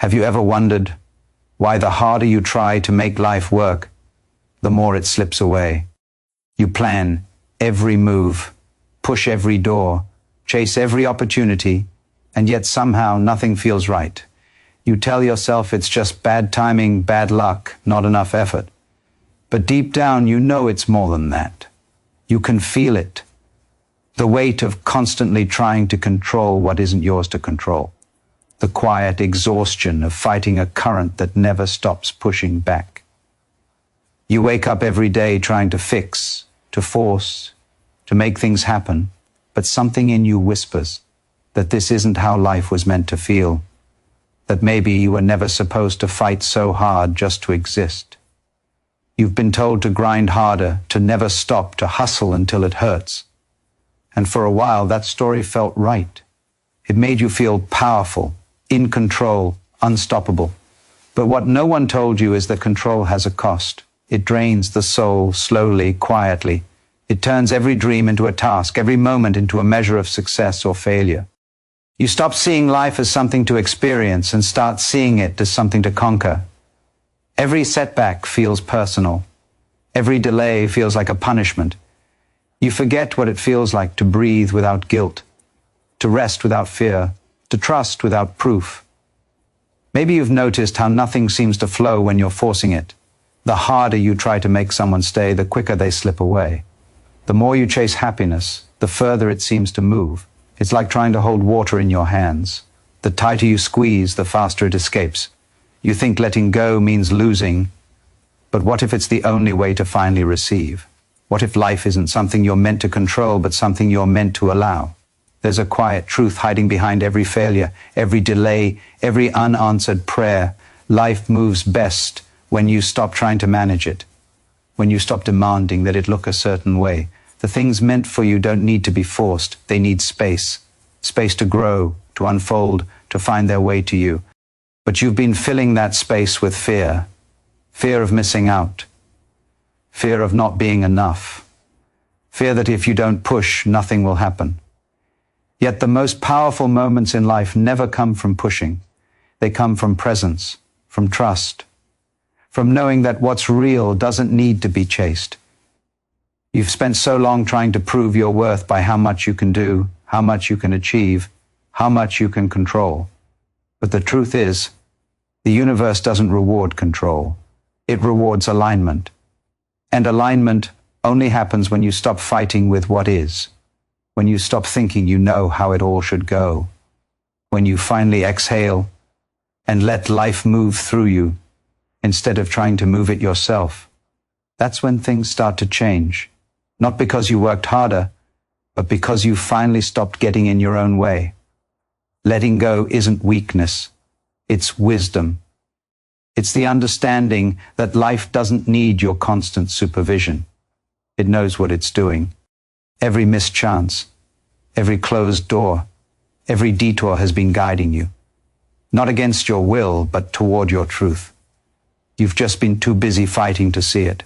Have you ever wondered why the harder you try to make life work, the more it slips away? You plan every move, push every door, chase every opportunity, and yet somehow nothing feels right. You tell yourself it's just bad timing, bad luck, not enough effort. But deep down, you know it's more than that. You can feel it. The weight of constantly trying to control what isn't yours to control. The quiet exhaustion of fighting a current that never stops pushing back. You wake up every day trying to fix, to force, to make things happen, but something in you whispers that this isn't how life was meant to feel, that maybe you were never supposed to fight so hard just to exist. You've been told to grind harder, to never stop, to hustle until it hurts. And for a while, that story felt right. It made you feel powerful, in control, unstoppable. But what no one told you is that control has a cost. It drains the soul slowly, quietly. It turns every dream into a task, every moment into a measure of success or failure. You stop seeing life as something to experience and start seeing it as something to conquer. Every setback feels personal. Every delay feels like a punishment. You forget what it feels like to breathe without guilt, to rest without fear, to trust without proof. Maybe you've noticed how nothing seems to flow when you're forcing it. The harder you try to make someone stay, the quicker they slip away. The more you chase happiness, the further it seems to move. It's like trying to hold water in your hands. The tighter you squeeze, the faster it escapes. You think letting go means losing, but what if it's the only way to finally receive? What if life isn't something you're meant to control, but something you're meant to allow? There's a quiet truth hiding behind every failure, every delay, every unanswered prayer. Life moves best when you stop trying to manage it, when you stop demanding that it look a certain way. The things meant for you don't need to be forced. They need space. Space to grow, to unfold, to find their way to you. But you've been filling that space with fear. Fear of missing out. Fear of not being enough. Fear that if you don't push, nothing will happen. Yet the most powerful moments in life never come from pushing. They come from presence, from trust, from knowing that what's real doesn't need to be chased. You've spent so long trying to prove your worth by how much you can do, how much you can achieve, how much you can control. But the truth is, the universe doesn't reward control. It rewards alignment. And alignment only happens when you stop fighting with what is. When you stop thinking you know how it all should go. When you finally exhale and let life move through you instead of trying to move it yourself. That's when things start to change. Not because you worked harder, but because you finally stopped getting in your own way. Letting go isn't weakness. It's wisdom. It's the understanding that life doesn't need your constant supervision. It knows what it's doing. Every missed chance, every closed door, every detour has been guiding you. Not against your will, but toward your truth. You've just been too busy fighting to see it.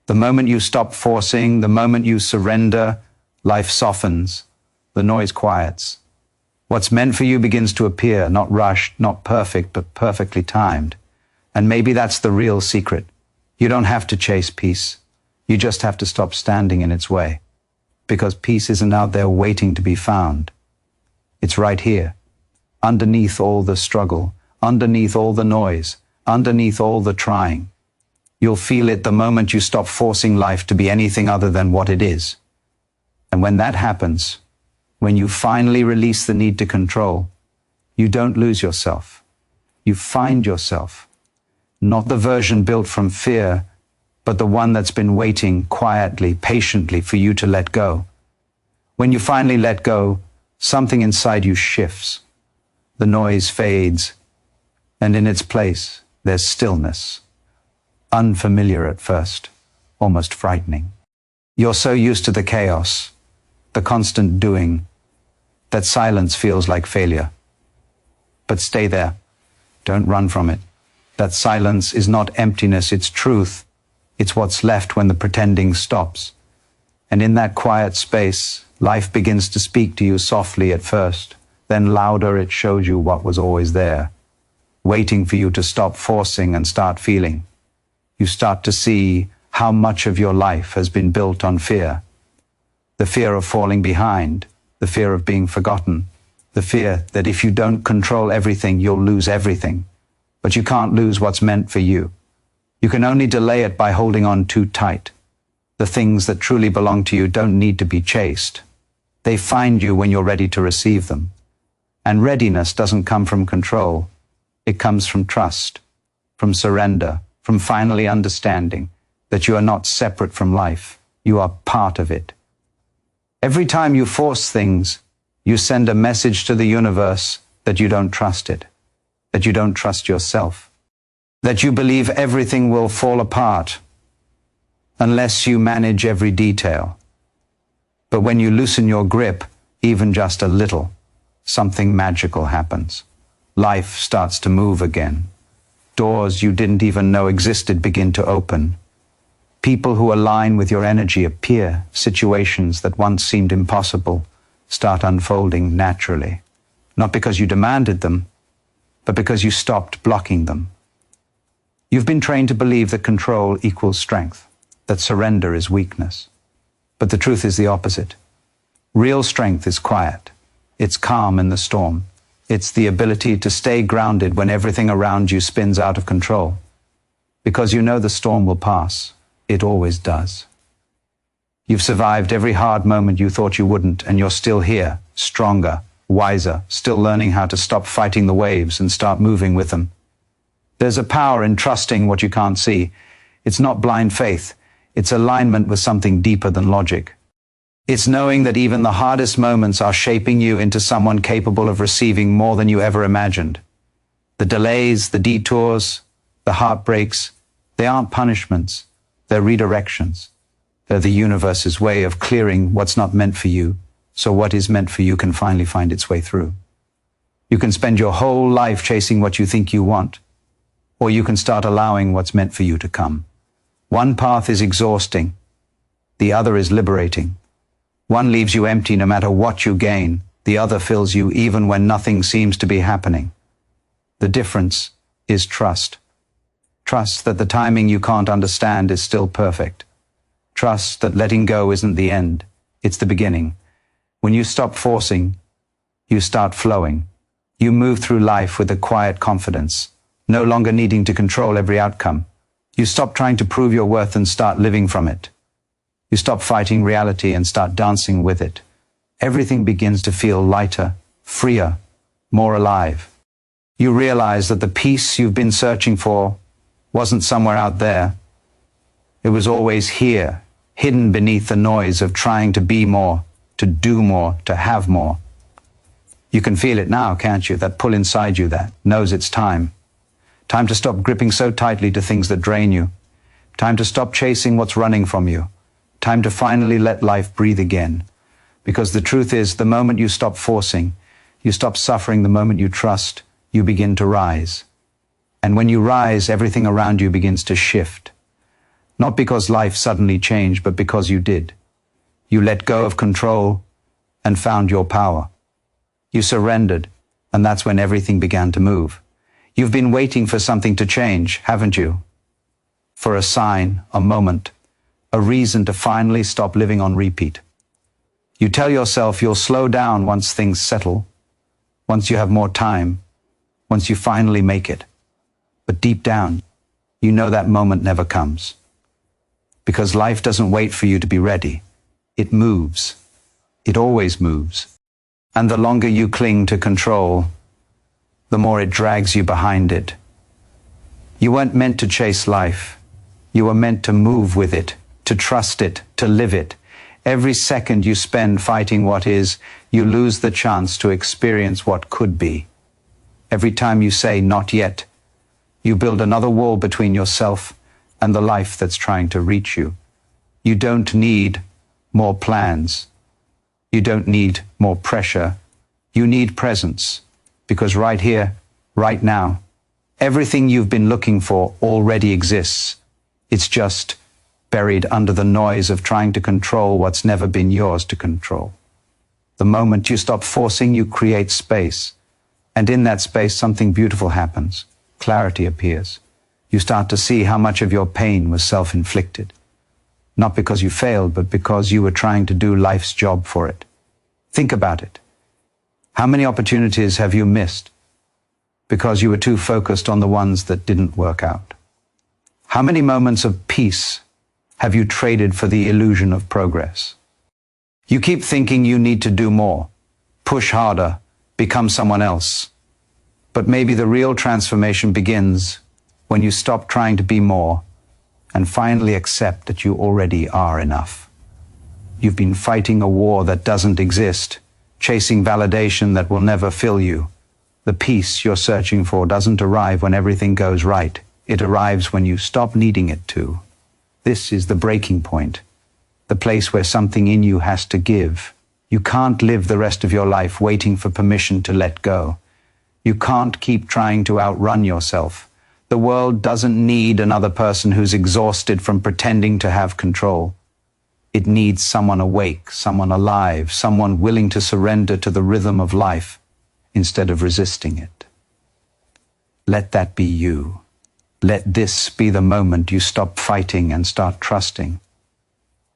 The moment you stop forcing, the moment you surrender, life softens, the noise quiets. What's meant for you begins to appear, not rushed, not perfect, but perfectly timed. And maybe that's the real secret. You don't have to chase peace. You just have to stop standing in its way. Because peace isn't out there waiting to be found. It's right here, underneath all the struggle, underneath all the noise, underneath all the trying. You'll feel it the moment you stop forcing life to be anything other than what it is. And when that happens, when you finally release the need to control, you don't lose yourself. You find yourself. Not the version built from fear, but the one that's been waiting quietly, patiently for you to let go. When you finally let go, something inside you shifts. The noise fades, and in its place, there's stillness. Unfamiliar at first, almost frightening. You're so used to the chaos, the constant doing, that silence feels like failure. But stay there. Don't run from it. That silence is not emptiness, it's truth. It's what's left when the pretending stops. And in that quiet space, life begins to speak to you softly at first. Then louder it shows you what was always there. waiting for you to stop forcing and start feeling. You start to see how much of your life has been built on fear. The fear of falling behind, the fear of being forgotten, the fear that if you don't control everything, you'll lose everything. But you can't lose what's meant for you. You can only delay it by holding on too tight. The things that truly belong to you don't need to be chased. They find you when you're ready to receive them. And readiness doesn't come from control. It comes from trust, from surrender, from finally understanding that you are not separate from life. You are part of it. Every time you force things, you send a message to the universe that you don't trust it, that you don't trust yourself, that you believe everything will fall apart unless you manage every detail. But when you loosen your grip, even just a little, something magical happens. Life starts to move again. Doors you didn't even know existed begin to open. People who align with your energy appear. Situations that once seemed impossible start unfolding naturally. Not because you demanded them, but because you stopped blocking them. You've been trained to believe that control equals strength, that surrender is weakness. But the truth is the opposite. Real strength is quiet. It's calm in the storm. It's the ability to stay grounded when everything around you spins out of control. Because you know the storm will pass. It always does. You've survived every hard moment you thought you wouldn't, and you're still here, stronger, wiser, still learning how to stop fighting the waves and start moving with them. There's a power in trusting what you can't see. It's not blind faith. It's alignment with something deeper than logic. It's knowing that even the hardest moments are shaping you into someone capable of receiving more than you ever imagined. The delays, the detours, the heartbreaks, they aren't punishments. They're redirections. They're the universe's way of clearing what's not meant for you, so what is meant for you can finally find its way through. You can spend your whole life chasing what you think you want, or you can start allowing what's meant for you to come. One path is exhausting. The other is liberating. One leaves you empty no matter what you gain. The other fills you even when nothing seems to be happening. The difference is trust. Trust that the timing you can't understand is still perfect. Trust that letting go isn't the end. It's the beginning. When you stop forcing, you start flowing. You move through life with a quiet confidence, no longer needing to control every outcome. You stop trying to prove your worth and start living from it. You stop fighting reality and start dancing with it. Everything begins to feel lighter, freer, more alive. You realize that the peace you've been searching for wasn't somewhere out there. It was always here, hidden beneath the noise of trying to be more, to do more, to have more. You can feel it now, can't you? That pull inside you that knows it's time. Time to stop gripping so tightly to things that drain you. Time to stop chasing what's running from you. Time to finally let life breathe again. Because the truth is, the moment you stop forcing, you stop suffering. The moment you trust, you begin to rise. And when you rise, everything around you begins to shift. Not because life suddenly changed, but because you did. You let go of control and found your power. You surrendered, and that's when everything began to move. You've been waiting for something to change, haven't you? For a sign, a moment, a reason to finally stop living on repeat. You tell yourself you'll slow down once things settle, once you have more time, once you finally make it. But deep down, you know that moment never comes. Because life doesn't wait for you to be ready. It moves. It always moves. And the longer you cling to control, the more it drags you behind it. You weren't meant to chase life. You were meant to move with it, to trust it, to live it. Every second you spend fighting what is, you lose the chance to experience what could be. Every time you say, not yet, you build another wall between yourself and the life that's trying to reach you. You don't need more plans. You don't need more pressure. You need presence. Because right here, right now, everything you've been looking for already exists. It's just buried under the noise of trying to control what's never been yours to control. The moment you stop forcing, you create space. And in that space, something beautiful happens. clarity appears. You start to see how much of your pain was self-inflicted. Not because you failed, but because you were trying to do life's job for it. Think about it. How many opportunities have you missed because you were too focused on the ones that didn't work out? How many moments of peace have you traded for the illusion of progress? You keep thinking you need to do more, push harder, become someone else. But maybe the real transformation begins when you stop trying to be more and finally accept that you already are enough. You've been fighting a war that doesn't exist, chasing validation that will never fill you. The peace you're searching for doesn't arrive when everything goes right. It arrives when you stop needing it to. This is the breaking point, the place where something in you has to give. You can't live the rest of your life waiting for permission to let go. You can't keep trying to outrun yourself. The world doesn't need another person who's exhausted from pretending to have control. It needs someone awake, someone alive, someone willing to surrender to the rhythm of life instead of resisting it. Let that be you. Let this be the moment you stop fighting and start trusting.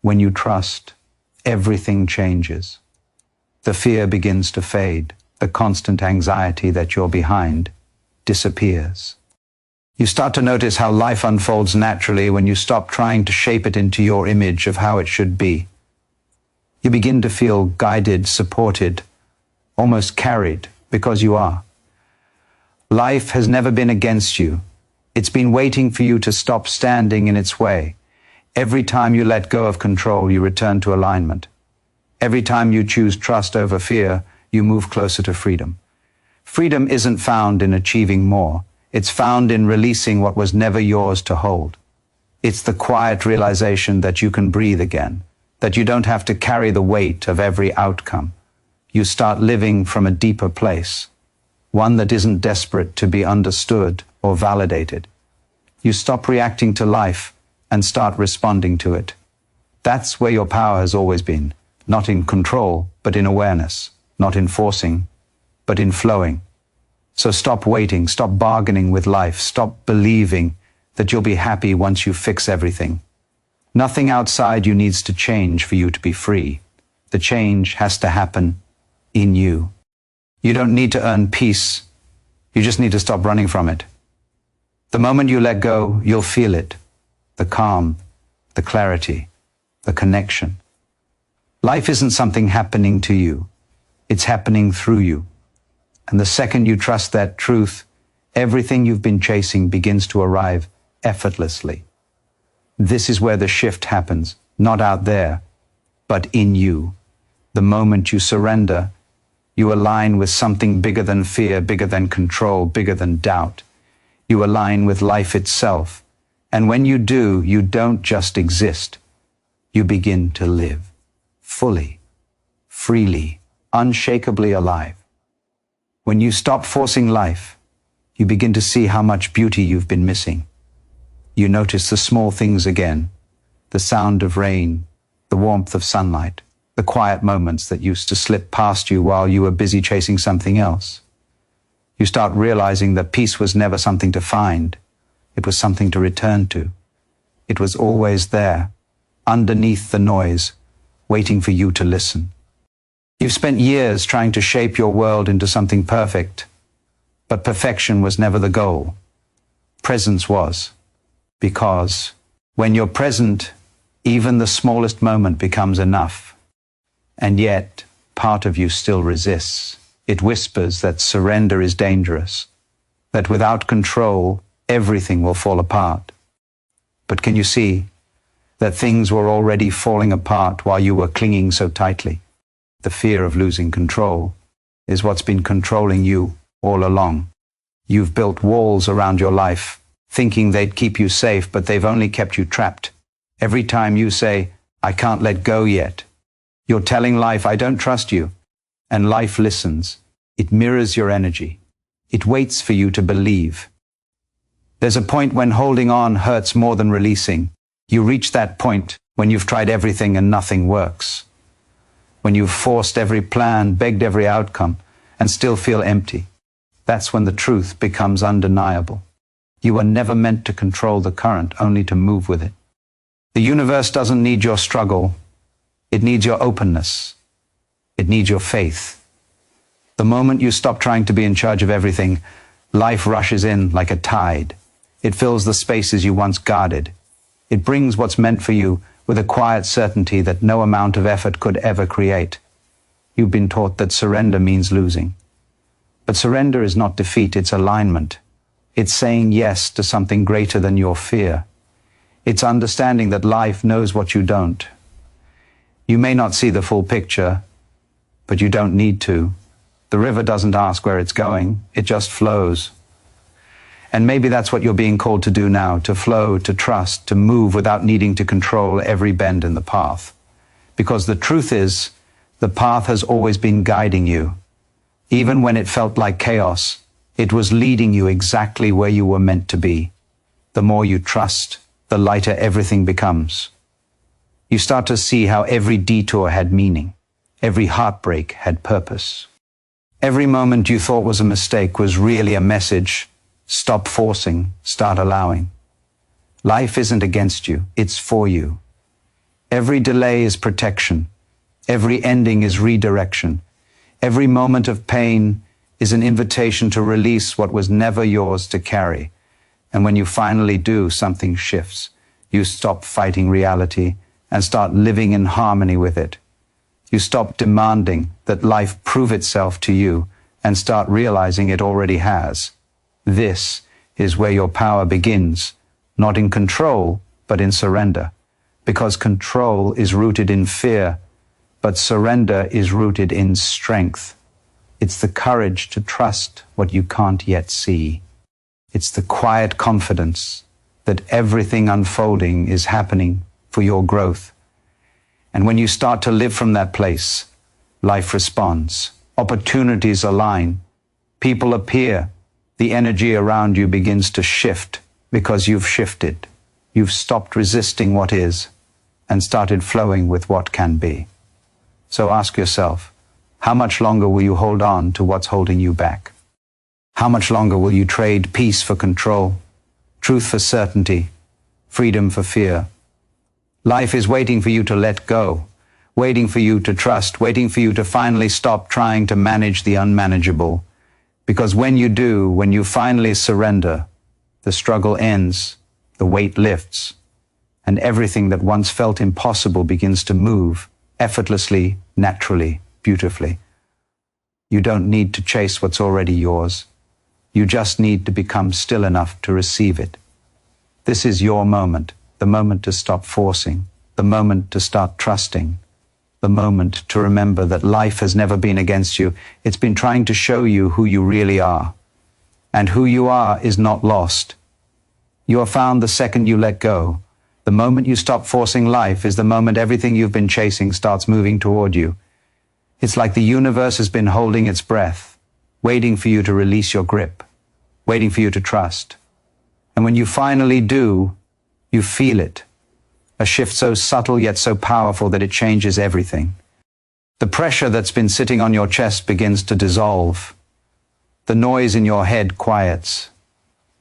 When you trust, everything changes. The fear begins to fade. The constant anxiety that you're behind disappears. You start to notice how life unfolds naturally when you stop trying to shape it into your image of how it should be. You begin to feel guided, supported, almost carried, because you are. Life has never been against you. It's been waiting for you to stop standing in its way. Every time you let go of control, you return to alignment. Every time you choose trust over fear, you move closer to freedom. Freedom isn't found in achieving more. It's found in releasing what was never yours to hold. It's the quiet realization that you can breathe again, that you don't have to carry the weight of every outcome. You start living from a deeper place, one that isn't desperate to be understood or validated. You stop reacting to life and start responding to it. That's where your power has always been, not in control, but in awareness, not in forcing, but in flowing. So stop waiting, stop bargaining with life, stop believing that you'll be happy once you fix everything. Nothing outside you needs to change for you to be free. The change has to happen in you. You don't need to earn peace. You just need to stop running from it. The moment you let go, you'll feel it. The calm, the clarity, the connection. Life isn't something happening to you. It's happening through you. And the second you trust that truth, everything you've been chasing begins to arrive effortlessly. This is where the shift happens, not out there, but in you. The moment you surrender, you align with something bigger than fear, bigger than control, bigger than doubt. You align with life itself. And when you do, you don't just exist. You begin to live fully, freely, unshakably alive. When you stop forcing life, you begin to see how much beauty you've been missing. You notice the small things again, the sound of rain, the warmth of sunlight, the quiet moments that used to slip past you while you were busy chasing something else. You start realizing that peace was never something to find. It was something to return to. It was always there, underneath the noise, waiting for you to listen. You've spent years trying to shape your world into something perfect, but perfection was never the goal. Presence was, because when you're present, even the smallest moment becomes enough. And yet, part of you still resists. It whispers that surrender is dangerous, that without control, everything will fall apart. But can you see that things were already falling apart while you were clinging so tightly? The fear of losing control is what's been controlling you all along. You've built walls around your life, thinking they'd keep you safe, but they've only kept you trapped. Every time you say, "I can't let go yet," you're telling life, "I don't trust you." And life listens. It mirrors your energy. It waits for you to believe. There's a point when holding on hurts more than releasing. You reach that point when you've tried everything and nothing works. When you've forced every plan, begged every outcome, and still feel empty. That's when the truth becomes undeniable. You were never meant to control the current, only to move with it. The universe doesn't need your struggle. It needs your openness. It needs your faith. The moment you stop trying to be in charge of everything, life rushes in like a tide. It fills the spaces you once guarded. It brings what's meant for you with a quiet certainty that no amount of effort could ever create. You've been taught that surrender means losing. But surrender is not defeat, it's alignment. It's saying yes to something greater than your fear. It's understanding that life knows what you don't. You may not see the full picture, but you don't need to. The river doesn't ask where it's going, it just flows. And maybe that's what you're being called to do now, to flow, to trust, to move without needing to control every bend in the path. Because the truth is, the path has always been guiding you. Even when it felt like chaos, it was leading you exactly where you were meant to be. The more you trust, the lighter everything becomes. You start to see how every detour had meaning. Every heartbreak had purpose. Every moment you thought was a mistake was really a message. Stop forcing, start allowing. Life isn't against you, it's for you. Every delay is protection. Every ending is redirection. Every moment of pain is an invitation to release what was never yours to carry. And when you finally do, something shifts. You stop fighting reality and start living in harmony with it. You stop demanding that life prove itself to you and start realizing it already has. This is where your power begins, not in control, but in surrender. Because control is rooted in fear, but surrender is rooted in strength. It's the courage to trust what you can't yet see. It's the quiet confidence that everything unfolding is happening for your growth. And when you start to live from that place, life responds. Opportunities align. People appear. The energy around you begins to shift because you've shifted. You've stopped resisting what is and started flowing with what can be. So ask yourself, how much longer will you hold on to what's holding you back? How much longer will you trade peace for control, truth for certainty, freedom for fear? Life is waiting for you to let go, waiting for you to trust, waiting for you to finally stop trying to manage the unmanageable. Because when you do, when you finally surrender, the struggle ends, the weight lifts, and everything that once felt impossible begins to move effortlessly, naturally, beautifully. You don't need to chase what's already yours. You just need to become still enough to receive it. This is your moment, the moment to stop forcing, the moment to start trusting, the moment to remember that life has never been against you. It's been trying to show you who you really are. And who you are is not lost. You are found the second you let go. The moment you stop forcing life is the moment everything you've been chasing starts moving toward you. It's like the universe has been holding its breath, waiting for you to release your grip, waiting for you to trust. And when you finally do, you feel it. A shift so subtle yet so powerful that it changes everything. The pressure that's been sitting on your chest begins to dissolve. The noise in your head quiets.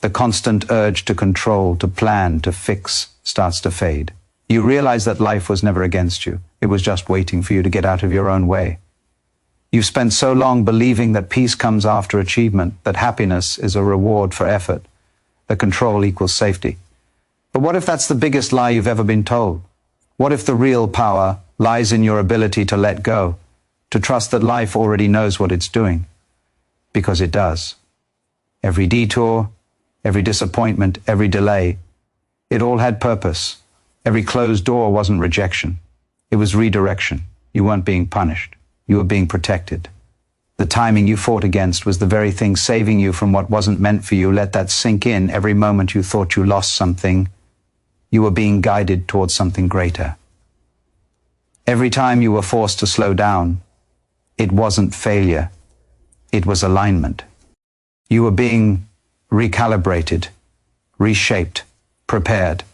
The constant urge to control, to plan, to fix starts to fade. You realize that life was never against you. It was just waiting for you to get out of your own way. You've spent so long believing that peace comes after achievement, that happiness is a reward for effort, that control equals safety. But what if that's the biggest lie you've ever been told? What if the real power lies in your ability to let go, to trust that life already knows what it's doing? Because it does. Every detour, every disappointment, every delay, it all had purpose. Every closed door wasn't rejection. It was redirection. You weren't being punished. You were being protected. The timing you fought against was the very thing saving you from what wasn't meant for you. Let that sink in. Every moment you thought you lost something, you were being guided towards something greater. Every time you were forced to slow down, it wasn't failure. It was alignment. You were being recalibrated, reshaped, prepared.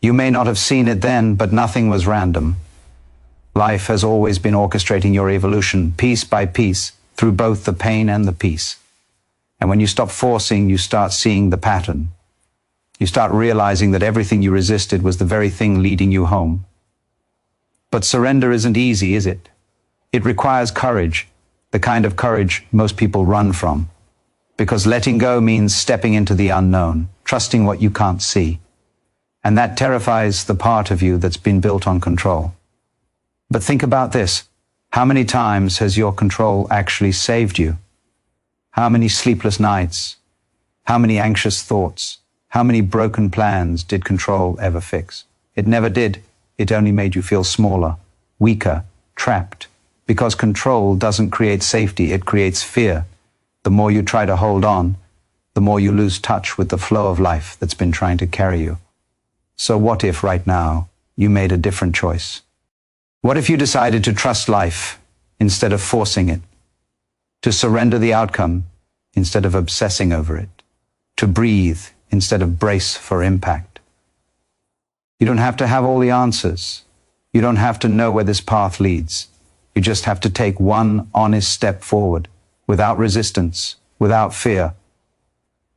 You may not have seen it then, but nothing was random. Life has always been orchestrating your evolution, piece by piece, through both the pain and the peace. And when you stop forcing, you start seeing the pattern. You start realizing that everything you resisted was the very thing leading you home. But surrender isn't easy, is it? It requires courage, the kind of courage most people run from. Because letting go means stepping into the unknown, trusting what you can't see. And that terrifies the part of you that's been built on control. But think about this. How many times has your control actually saved you? How many sleepless nights? How many anxious thoughts? How many broken plans did control ever fix? It never did. It only made you feel smaller, weaker, trapped. Because control doesn't create safety, it creates fear. The more you try to hold on, the more you lose touch with the flow of life that's been trying to carry you. So what if right now you made a different choice? What if you decided to trust life instead of forcing it? To surrender the outcome instead of obsessing over it? To breathe instead of brace for impact? You don't have to have all the answers. You don't have to know where this path leads. You just have to take one honest step forward, without resistance, without fear.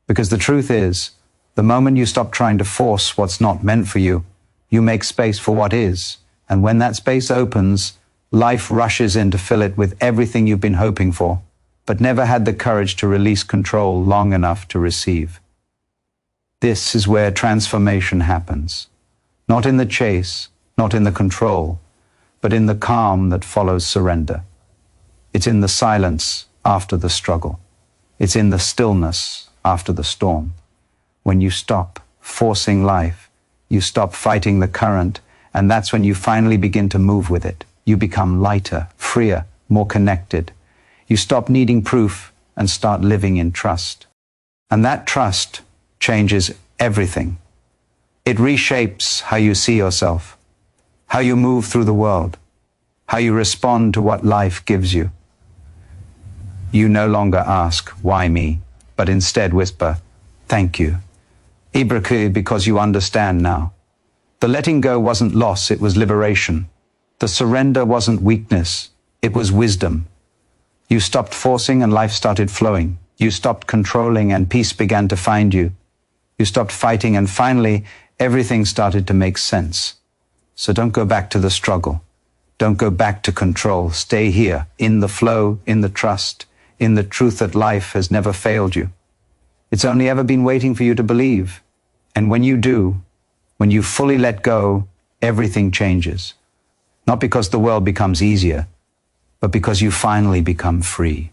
Because the truth is, the moment you stop trying to force what's not meant for you, you make space for what is. And when that space opens, life rushes in to fill it with everything you've been hoping for, but never had the courage to release control long enough to receive. This is where transformation happens. Not in the chase, not in the control, but in the calm that follows surrender. It's in the silence after the struggle. It's in the stillness after the storm. When you stop forcing life, you stop fighting the current, and that's when you finally begin to move with it. You become lighter, freer, more connected. You stop needing proof and start living in trust. And that trust changes everything. It reshapes how you see yourself, how you move through the world, how you respond to what life gives you. You no longer ask, why me? But instead whisper, thank you. Ibraku, because you understand now. The letting go wasn't loss, it was liberation. The surrender wasn't weakness, it was wisdom. You stopped forcing and life started flowing. You stopped controlling and peace began to find you. You stopped fighting and finally everything started to make sense. So don't go back to the struggle. Don't go back to control. Stay here, in the flow, in the trust, in the truth that life has never failed you. It's only ever been waiting for you to believe. And when you do, when you fully let go, everything changes. Not because the world becomes easier, but because you finally become free.